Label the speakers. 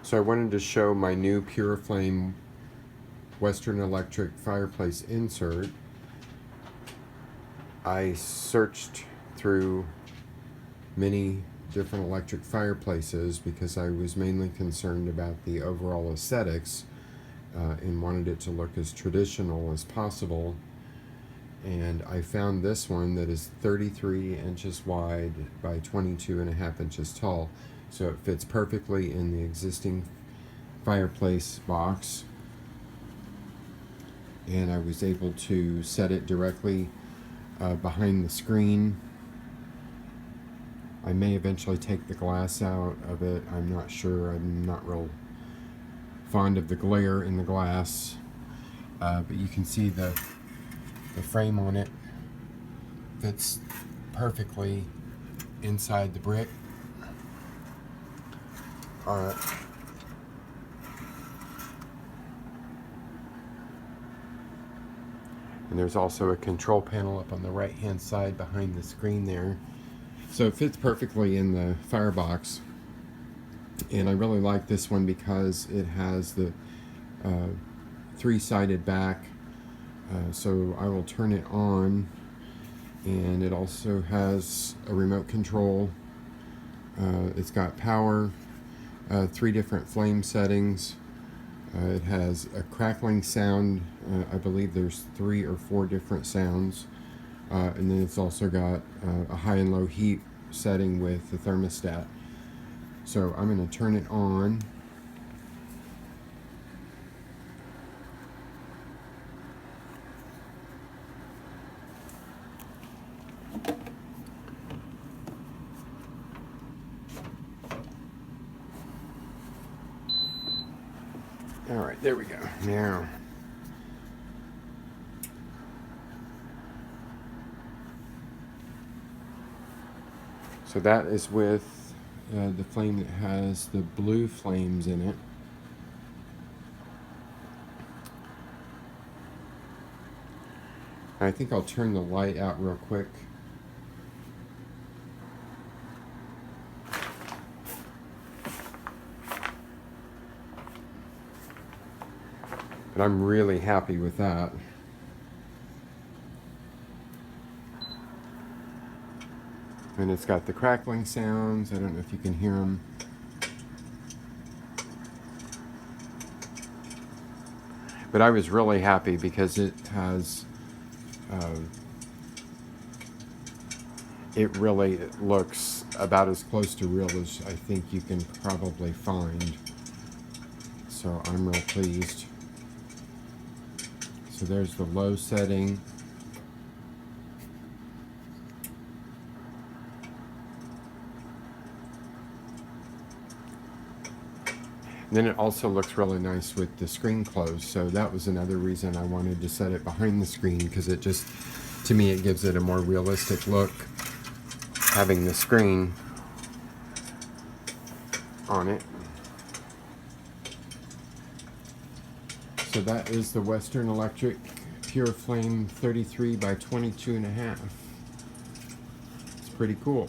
Speaker 1: So I wanted to show my new PuraFlame Western Electric fireplace insert. I searched through many different electric fireplaces because I was mainly concerned about the overall aesthetics and wanted it to look as traditional as possible. And I found this one that is 33 inches wide by 22.5 inches tall. So it fits perfectly in the existing fireplace box. And I was able to set it directly behind the screen. I may eventually take the glass out of it. I'm not sure. I'm not real fond of the glare in the glass. But you can see the frame on it fits perfectly inside the brick. And there's also a control panel up on the right hand side behind the screen there. So it fits perfectly in the firebox. And I really like this one because it has the three-sided back. So I will turn it on, and it also has a remote control. It's got power, 3 different flame settings. It has a crackling sound. I believe there's 3 or 4 different sounds. And then it's also got a high and low heat setting with the thermostat. So I'm going to turn it on. All right, there we go. Now, so that is with the flame that has the blue flames in it. I think I'll turn the light out real quick. But I'm really happy with that. And it's got the crackling sounds. I don't know if you can hear them. But I was really happy because it has, it really looks about as close to real as I think you can probably find. So I'm real pleased. So there's the low setting. And then it also looks really nice with the screen closed. So that was another reason I wanted to set it behind the screen, because it just, to me, it gives it a more realistic look, having the screen on it. So that is the Western Electric PuraFlame 33 by 22.5. It's pretty cool.